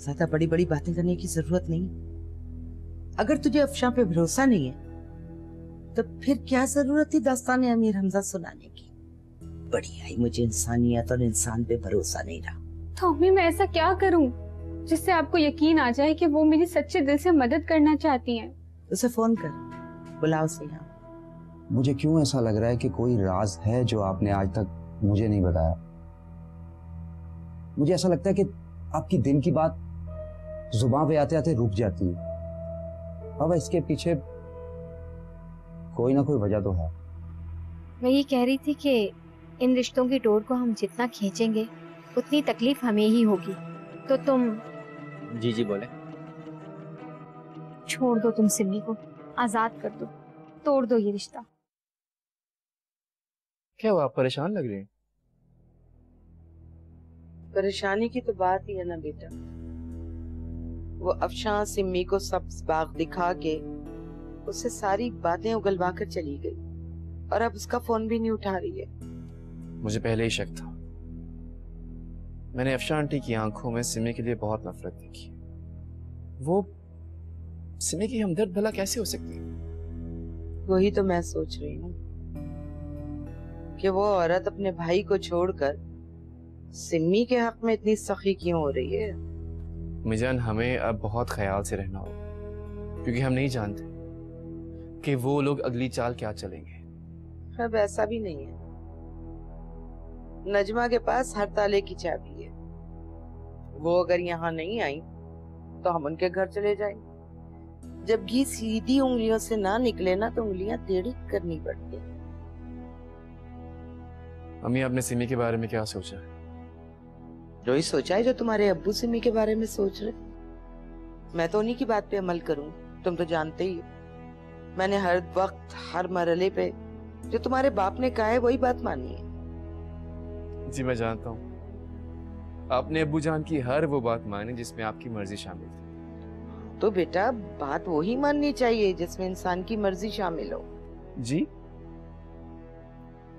ज्यादा बड़ी बड़ी बातें करने की जरूरत नहीं। अगर तुझे अफशां पे भरोसा नहीं है तो फिर क्या जरूरत थी दास्तान अमीर हमजा सुनाने की। बड़ी आई मुझे इंसानियत और इंसान पे भरोसा नहीं रहा। तो अम्मी मैं ऐसा क्या करूं जिससे आपको यकीन आ जाए कि वो मेरी सच्चे दिल से मदद करना चाहती हैं? उसे फोन कर, बुलाओ उसे यहाँ। मुझे क्यों ऐसा लग रहा है कि कोई राज है जो आपने आज तक मुझे नहीं बताया। मुझे ऐसा लगता है कि आपकी दिल की बात जुबान पे आते आते रुक जाती है। अब इसके पीछे कोई ना कोई वजह तो है। मैं ये कह रही थी कि इन रिश्तों की डोर को हम जितना खींचेंगे उतनी तकलीफ हमें ही होगी। तो तुम जी जी बोले। छोड़ दो, तुम सिमी को आजाद कर दो, तोड़ दो ये रिश्ता। क्या हुआ, आप परेशान लग रही हैं? परेशानी की तो बात ही है ना बेटा। वो अफशां सिम्मी को सब बाग दिखा के उससे सारी बातें उगलवा कर चली गई और अब उसका फोन भी नहीं उठा रही है। मुझे पहले ही शक था। मैंने अफशां आंटी की आंखों में सिमी के लिए बहुत नफरत देखी। वो सिमी की हमदर्द भला कैसे हो सकती है? वही तो मैं सोच रही हूँ कि वो औरत अपने भाई को छोड़कर सिम्मी के हक में इतनी सखी क्यों हो रही है। मिजान, हमें अब बहुत ख्याल से रहना होगा क्योंकि हम नहीं जानते कि वो लोग अगली चाल क्या चलेंगे। अब ऐसा भी नहीं है, नजमा के पास हर ताले की चाबी है। वो अगर यहाँ नहीं आई तो हम उनके घर चले जाएंगे। जब घी सीधी उंगलियों से ना निकले ना तो उंगलियां टेढ़ी करनी पड़ती हैं। अम्मी, आपने सिमी के बारे में क्या सोचा है? जो ही सोचा है जो तुम्हारे अब्बू सिमी के बारे में सोच रहे। मैं तो उन्हीं की बात पे अमल करूंगी, तुम तो जानते ही हो। मैंने हर वक्त हर मरहले पे जो तुम्हारे बाप ने कहा है वही बात मानी है। जी मैं जानता हूँ, आपने अब्बू जान की हर वो बात मानी जिसमें आपकी मर्जी शामिल थी। तो बेटा बात वही माननी चाहिए जिसमें इंसान की मर्जी शामिल हो। जी?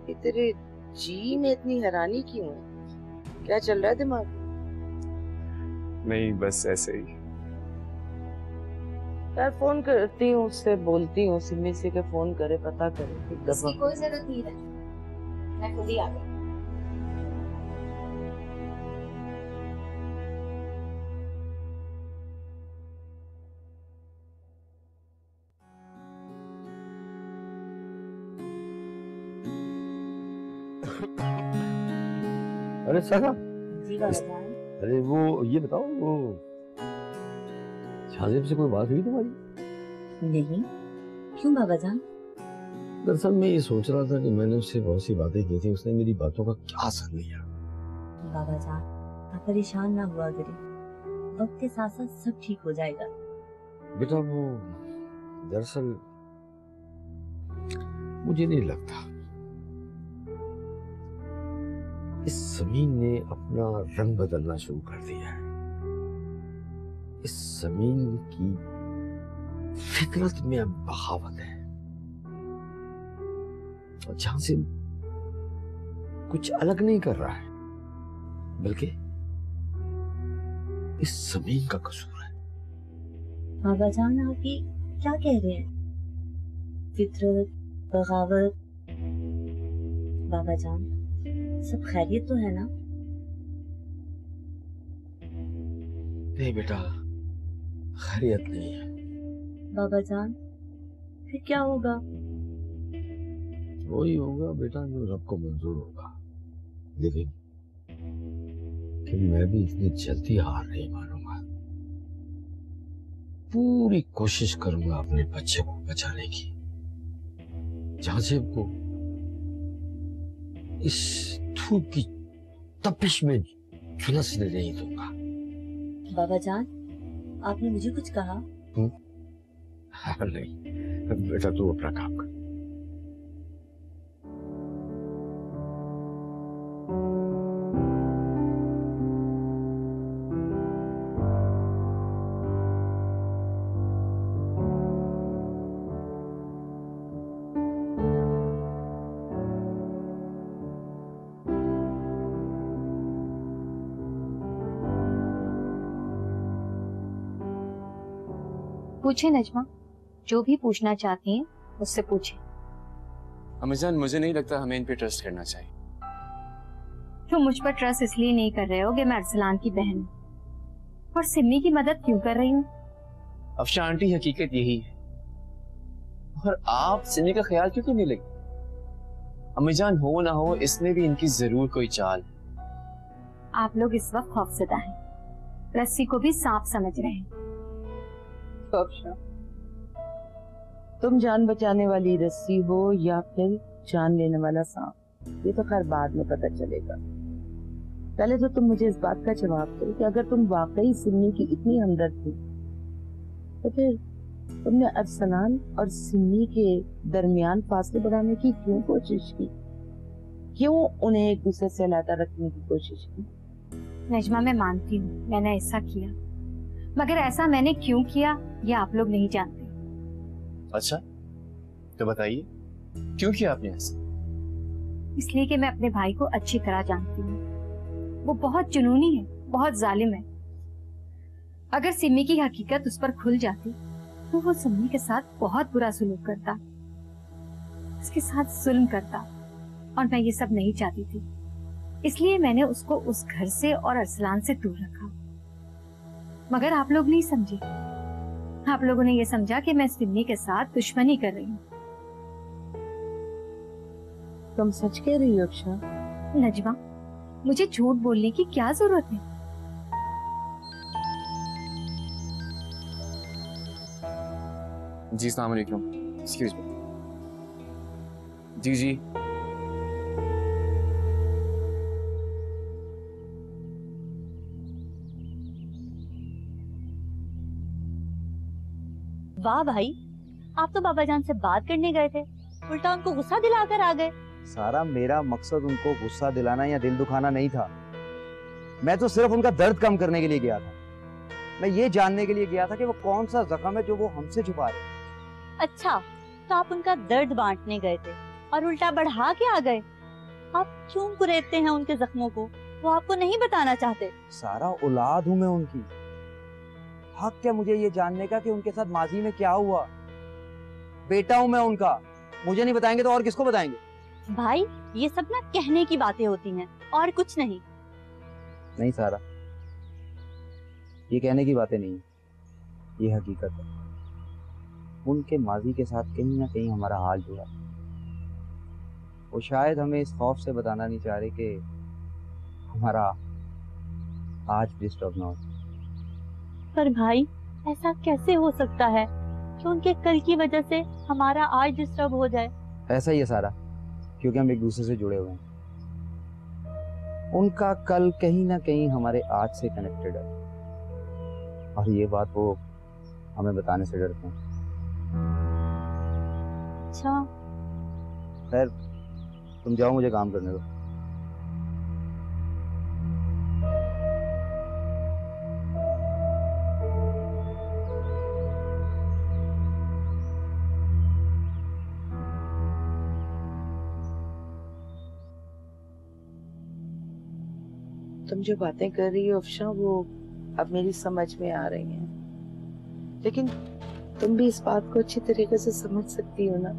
ये तेरे जी में इतनी हैरानी क्यों है? क्या चल रहा है दिमाग में? नहीं, बस ऐसे ही। यार फोन करती हूँ, उससे बोलती हूँ सिमी से के फोन करे, पता करे। इसकी कोई जरूरत नहीं है, मैं खुद ही आ गई। अरे सगा, जी बाबा जान। अरे वो ये बताओ, वो शाजिब से कोई बात हुई तुम्हारी? नहीं, क्यों बाबा जान? दरअसल मैं ये सोच रहा था कि मैंने उससे बहुत सी बातें की थी, उसने मेरी बातों का क्या असर लिया। बाबा जान आप परेशान ना हुआ करें, वक्त के साथ साथ सब ठीक हो जाएगा। बेटा वो दरअसल मुझे नहीं लगता इस जमीन ने अपना रंग बदलना शुरू कर दिया है। इस जमीन की फितरत में अब बगावत है और जहां से कुछ अलग नहीं कर रहा है, बल्कि इस जमीन का कसूर है। बाबा जान आप ये क्या कह रहे हैं? फितरत, बगावत। बाबा जान सब खैरियत तो है ना? नहीं बेटा, खैरियत नहीं है। बाबा जान फिर क्या होगा? वही होगा बेटा जो रब को मंजूर होगा, लेकिन मैं भी इतनी जल्दी हार नहीं मानूंगा। पूरी कोशिश करूंगा अपने बच्चे को बचाने की। जाजिब को इस धूप की तपिश में झुलसने नहीं दूंगा। बाबा जान आपने मुझे कुछ कहा? नहीं बेटा, तू अपना काम कर। पूछे नजमा, जो भी पूछना चाहती हैं मुझसे पूछे। अम्मीजान, मुझे नहीं लगता हमें इन पे ट्रस्ट करना चाहिए। तुम मुझ पर ट्रस्ट इसलिए नहीं कर रहे हो कि मैं अरसलान की बहन हूँ। और सिमी की मदद क्यों कर रही हूँ? अफशा आंटी, हकीकत यही है। और आप सिमी का ख्याल क्यों नहीं लगे? अम्मीजान, हो ना हो इसमें भी इनकी जरूर कोई चाल। आप लोग इस वक्त खौफजदा हैं, रस्सी को भी सांप समझ रहे हैं। तो अफशा, तुम जान बचाने वाली रस्सी हो या फिर जान लेने वाला सांप, ये तो खैर बाद में पता चलेगा। पहले तो तुम मुझे इस बात का जवाब दो कि अगर तुम वाकई सिमी की इतनी हमदर्द थी तो फिर तुमने अरसलान और सिमी के दरमियान फासले बढ़ाने की क्यों कोशिश की? क्यों उन्हें एक दूसरे से अलग रखने की कोशिश की? नजमा, मैं मानती हूँ मैंने ऐसा किया, मगर ऐसा मैंने क्यों किया ये आप लोग नहीं जानते। अच्छा, तो बताइए क्यों किया आपने ऐसा? इसलिए कि मैं अपने भाई को अच्छी तरह जानती हूँ। वो बहुत जुनूनी है, बहुत जालिम है। अगर सिमी की हकीकत उस पर खुल जाती तो वो सिमी के साथ बहुत बुरा सलूक करता, उसके साथ जुल्म करता, और मैं ये सब नहीं चाहती थी। इसलिए मैंने उसको उस घर से और अरसलान से दूर रखा। मगर आप लोग नहीं समझे। आप लोगों ने ये समझा कि मैं सिमी के साथ दुश्मनी कर रही हूँ। तुम सच कह रही हो अफशा? नजमा, मुझे झूठ बोलने की क्या जरूरत है? जी अस्सलाम वालेकुम। Excuse me. जी जी। वाह भाई, आप तो बाबा जान से बात करने गए थे, उल्टा उनको गुस्सा दिलाकर आ गए। सारा मेरा मकसद उनको गुस्सा दिलाना या दिल दुखाना नहीं था। मैं तो सिर्फ उनका दर्द कम करने के लिए गया था। मैं ये जानने के लिए गया था कि वो कौन सा जख्म है जो वो हमसे छुपा रहे। अच्छा, तो आप उनका दर्द बांटने गए थे और उल्टा बढ़ा के आ गए। आप क्यों कुरेदते हैं उनके जख्मों को? वो आपको नहीं बताना चाहते। सारा औलाद हूं मैं उनकी। हक क्या मुझे ये जानने का कि उनके साथ माजी में क्या हुआ? बेटा हूं मैं उनका। मुझे नहीं बताएंगे तो और किसको बताएंगे? भाई, ये सब ना कहने की बातें होती हैं और कुछ नहीं। नहीं सारा, ये कहने की बातें नहीं, ये हकीकत है। उनके माजी के साथ कहीं ना कहीं हमारा हाल जुड़ा। वो शायद हमें इस खौफ से बताना नहीं चाह रहे कि हमारा आज डिस्टर्ब ना हो। पर भाई, ऐसा कैसे हो सकता है कि उनके कल की वजह से हमारा आज डिस्टर्ब हो जाए? ऐसा ही है सारा, क्योंकि हम एक दूसरे से जुड़े हुए हैं। उनका कल कहीं ना कहीं हमारे आज से कनेक्टेड है, और ये बात वो हमें बताने से डरते हैं। अच्छा, खैर, तुम जाओ, मुझे काम करने दो। तुम जो बातें कर रही हो अफशा, वो अब मेरी समझ में आ रही हैं। लेकिन तुम भी इस बात को अच्छी तरीके से समझ सकती हो ना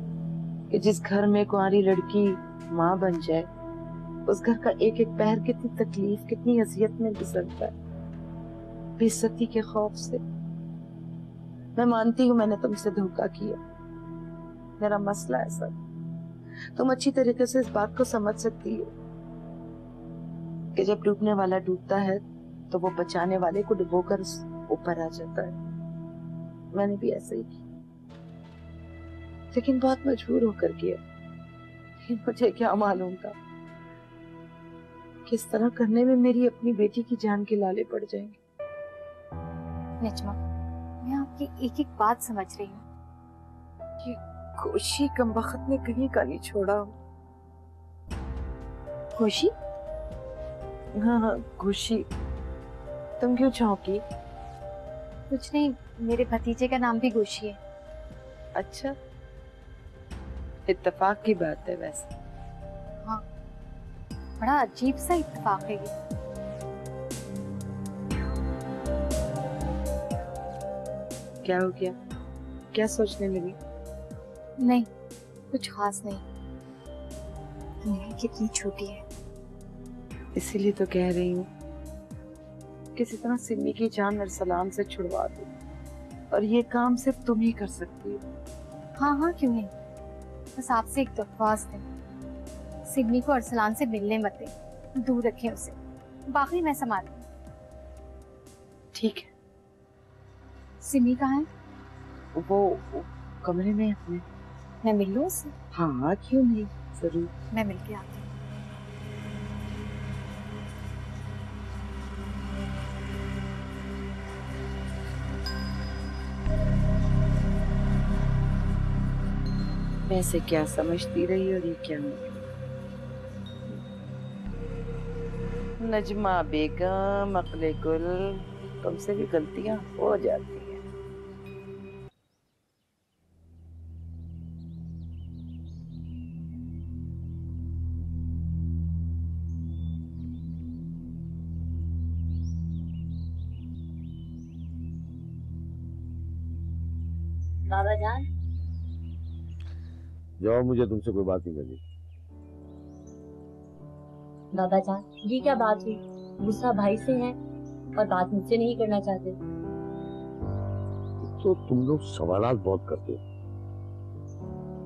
कि जिस घर में कुंवारी लड़की माँ बन जाए, उस घर का एक एक पैर कितनी तकलीफ, कितनी अजियत में गुजरता है, बेइज्जती के खौफ से। मैं मानती हूँ मैंने तुमसे धोखा किया, मेरा मसला है सब। तुम अच्छी तरीके से इस बात को समझ सकती हो कि जब डूबने वाला डूबता है तो वो बचाने वाले को डुबोकर ऊपर आ जाता है। मैंने भी ऐसे ही किया, लेकिन बहुत मजबूर होकर किया। लेकिन मुझे क्या मालूम था किस तरह करने में मेरी अपनी बेटी की जान के लाले पड़ जाएंगे। नजमा, मैं आपकी एक एक बात समझ रही हूँ। ये खुशी कमबख्त ने कहीं का नहीं छोड़ा। खुशी? हाँ हाँ, खुशी। तुम क्यों चौंकी? कुछ नहीं, मेरे भतीजे का नाम भी गोशी है। अच्छा, इत्तेफाक की बात है वैसे। हाँ, बड़ा अजीब सा इत्तेफाक है ये। क्या हो गया? क्या सोचने लगी? नहीं, कुछ खास नहीं। दुनिया कितनी छोटी है। इसीलिए तो कह रही हूँ किसी तरह सिमी की जान अरसलान से छुड़वा दो, और ये काम सिर्फ तुम ही कर सकती हो। हाँ हाँ, क्यों नहीं। बस आपसे एक दरख्वास्त है, सिमी को अरसलान से मिलने मत दें, दूर रखें उसे। बाकी मैं संभाल लूंगी। ठीक है। सिमी कहाँ है? वो कमरे में है अपने। मैं मिल लूं उससे? हाँ, क्यों नहीं, जरूर। मैं मिल के आती हूँ। वैसे क्या समझती रही और ये क्या नहीं? नजमा बेगम, अक्ले गुल, तुमसे भी गलतियां हो जाती हैं। बाबा जान, जाओ, मुझे तुमसे कोई बात नहीं करनी। बाबा जान, ये क्या बात हुई? गुस्सा भाई से है और बात मुझसे नहीं करना चाहते। तो तुम लोग सवालात बहुत करते हो।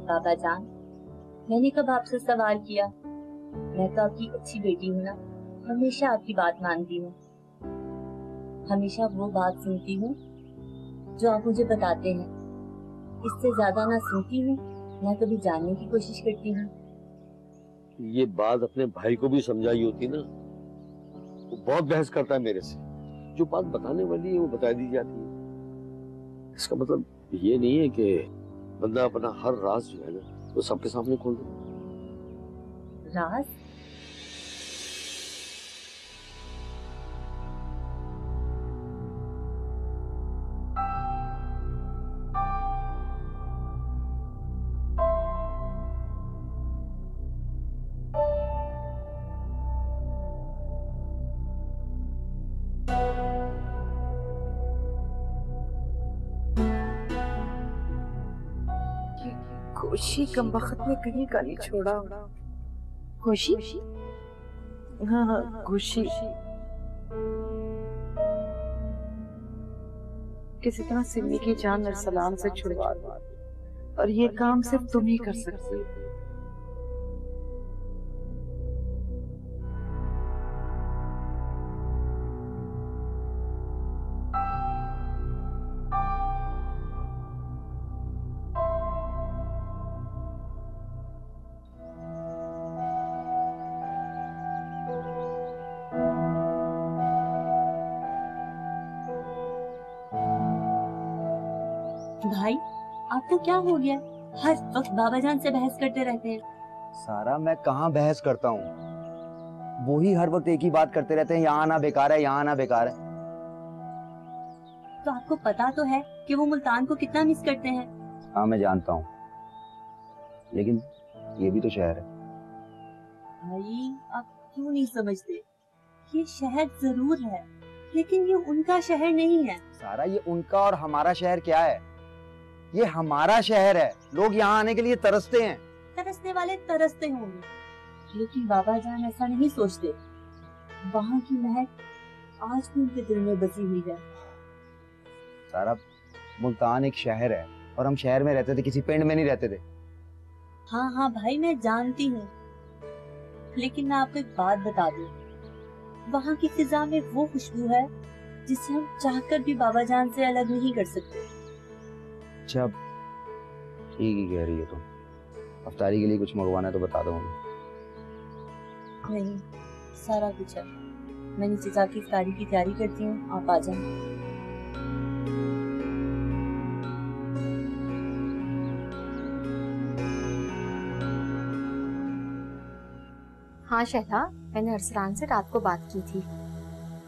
बाबा जान, मैंने कब आपसे सवाल किया? मैं तो आपकी अच्छी बेटी हूँ ना, हमेशा आपकी बात मानती हूँ, हमेशा वो बात सुनती हूँ जो आप मुझे बताते हैं। इससे ज्यादा ना सुनती हूँ ना कभी जानने की कोशिश करती हूँ। ये बात अपने भाई को भी समझाई होती ना, वो बहुत बहस करता है मेरे से। जो बात बताने वाली है वो बता दी जाती है। इसका मतलब ये नहीं है कि बंदा अपना हर राज जो है ना वो सबके सामने खोल दे। राज? खुशी कमबख्त ने कहीं का नहीं छोड़ा। खुशी? हाँ हाँ, खुशी। किसी तरह सिमी की जान अरसलान से छुड़वा दो, और ये काम सिर्फ तुम ही कर सकती हो। भाई, आपको क्या हो गया? हर वक्त बाबा जान से बहस करते रहते हैं। सारा, मैं कहाँ बहस करता हूँ? वो ही हर वक्त एक ही बात करते रहते हैं, यहाँ आना बेकार है, यहाँ आना बेकार है। तो आपको पता तो है कि वो मुल्तान को कितना मिस करते हैं। हाँ, मैं जानता हूँ, लेकिन ये भी तो शहर है। भाई, आप क्यों नहीं समझते? ये शहर जरूर है, लेकिन ये उनका शहर नहीं है। सारा, ये उनका और हमारा शहर क्या है? ये हमारा शहर है। लोग यहाँ आने के लिए तरसते हैं। तरसने वाले तरसते होंगे, लेकिन बाबा जान ऐसा नहीं सोचते। वहाँ की महक आज भी उनके दिल में बसी हुई है। सारा, मुल्तान एक शहर है और हम शहर में रहते थे, किसी पिंड में नहीं रहते थे। हाँ हाँ भाई, मैं जानती हूँ, लेकिन मैं आपको एक बात बता दूं, वहाँ की फिजा में वो खुशबू है जिसे हम चाहकर भी बाबा जान से अलग नहीं कर सकते। अच्छा, ठीक ही कह रही है तुम। अफ्तारी के लिए कुछ मंगवाना है तो बता दो मुझे। नहीं, सारा कुछ है। मैं नीचे जाके इफ्तारी की तैयारी करती हूँ, आप आ जाएं। हाँ शहला, मैंने अरसलान से रात को बात की थी।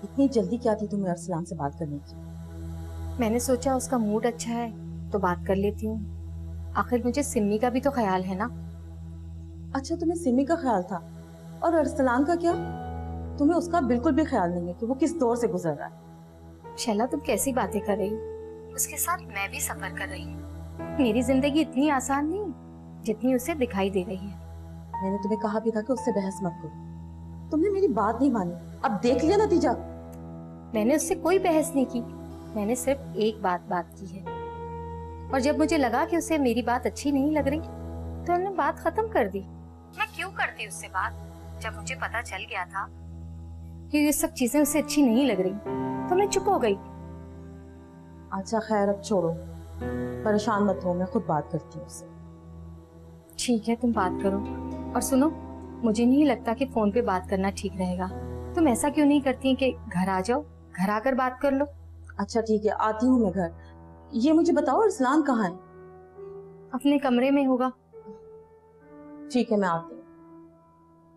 इतनी जल्दी क्या थी तुम्हें अरसलान से बात करने की? मैंने सोचा उसका मूड अच्छा है तो बात कर लेती हूँ। आखिर मुझे सिमी का भी तो ख्याल है ना। अच्छा, तुम्हें सिमी का ख्याल था, और अरसलान का क्या? तुम्हें उसका बिल्कुल भी ख्याल नहीं है कि वो किस दौर से गुजर रहा है। शैला, तुम कैसी बातें कर रही हो? उसके साथ मैं भी सफर कर रही हूँ। मेरी जिंदगी इतनी आसान नहीं जितनी उसे दिखाई दे रही है। मैंने तुम्हें कहा भी था कि उससे बहस मत करो, तुमने मेरी बात नहीं मानी। अब देख लिया नतीजा। मैंने उससे कोई बहस नहीं की, मैंने सिर्फ एक बात की है। और जब मुझे लगा कि उसे मेरी बात अच्छी नहीं लग रही तो हमने बात खत्म कर दी। मैं क्यों करती उससे बात, जब मुझे पता चल गया था कि ये सब चीजें उसे अच्छी नहीं लग रही तो मैं चुप हो गई। अच्छा खैर, अब छोड़ो, परेशान मत हो, मैं खुद बात करती हूँ उससे। ठीक है, तुम बात करो। और सुनो, मुझे नहीं लगता कि फोन पे बात करना ठीक रहेगा। तुम ऐसा क्यों नहीं करती कि घर आ जाओ, घर आकर बात कर लो। अच्छा ठीक है, आती हूँ मैं घर। ये मुझे बताओ, अरसलान कहाँ है? अपने कमरे में होगा। ठीक है, मैं आती हूँ।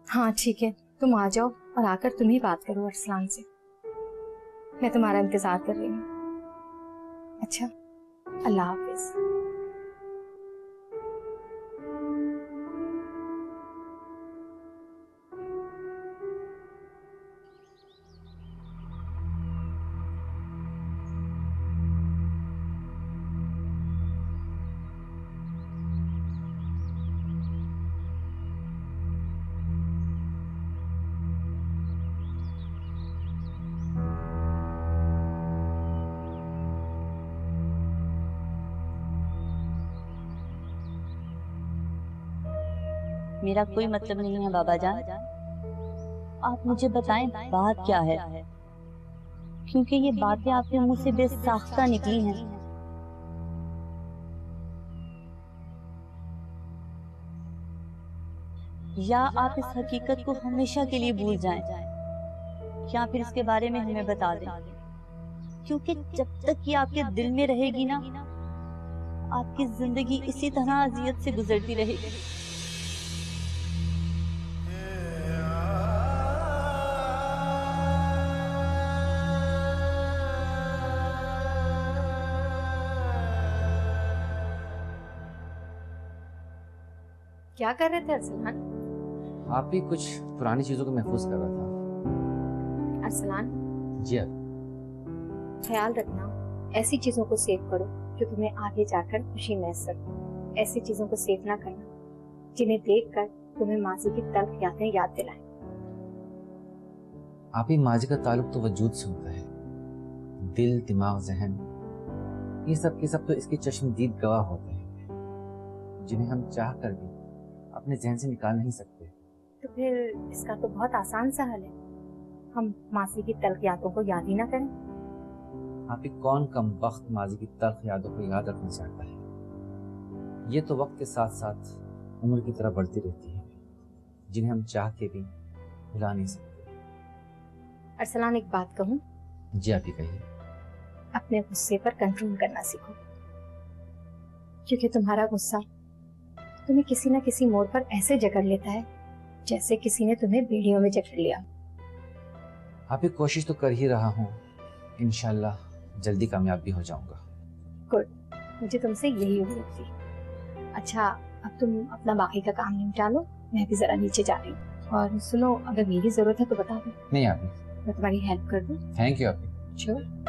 हाँ ठीक है, तुम आ जाओ और आकर तुम ही बात करो अरसलान से। मैं तुम्हारा इंतजार कर रही हूँ। अच्छा, अल्लाह हाफिज। मेरा कोई मतलब नहीं है बाबा जान, आप मुझे बताएं बात क्या है, क्योंकि ये बातें आपके मुंह से बेसाख्ता निकली हैं। या आप इस हकीकत को हमेशा के लिए भूल जाएं, या फिर इसके बारे में हमें बता दें, क्योंकि जब तक ये आपके दिल में रहेगी ना, आपकी जिंदगी इसी तरह अजियत से गुजरती रहेगी। क्या कर रहे थे अरसलान? आप भी कुछ पुरानी चीजों को महफूज कर रहा था। अरसलान, जी अब ख्याल रखना, ऐसी चीजों को सेव करो जो तुम्हें आगे जाकर खुशी मैसर हो। ऐसी चीजों को सेव ना करना जिन्हें देखकर तुम्हें माजी की तल्ख यादें याद दिलाएं। आप ही माजी का ताल्लुक तो वजूद से होता है। दिल, दिमाग, जहन, ये सब के सब तो इसके चश्मदीद गवाह होते हैं, जिन्हें हम चाह कर भी अपने जहन से निकाल नहीं सकते। तो फिर इसका तो बहुत आसान सा हल है, हम माजी की तल्ख यादों को याद ही ना करें। आप ही कौन कम वक्त माजी की तल्ख यादों को याद रखना चाहता है। ये तो वक्त के साथ साथ उम्र की तरह बढ़ती रहती है, जिन्हें हम चाह के भी भुला नहीं सकते। अरसलान, एक बात कहूँ? जी आप ही कहिए। अपने गुस्से पर कंट्रोल करना सीखो, क्योंकि तुम्हारा गुस्सा तुम्हें किसी न किसी मोड़ पर ऐसे जकड़ लेता है जैसे किसी ने तुम्हें बेड़ियों में जकड़ लिया। आप ही कोशिश तो कर ही रहा हूँ, इंशाल्लाह जल्दी कामयाब भी हो जाऊंगा। गुड, मुझे तुमसे यही उम्मीद थी। अच्छा, अब तुम अपना बाकी का काम निपटा लो, मैं भी जरा नीचे जा रही हूँ। और सुनो, अगर मेरी जरूरत है तो बता दो। नहीं आप ही, मैं तुम्हारी हेल्प कर दूँ। थैंक यू आप ही। श्योर।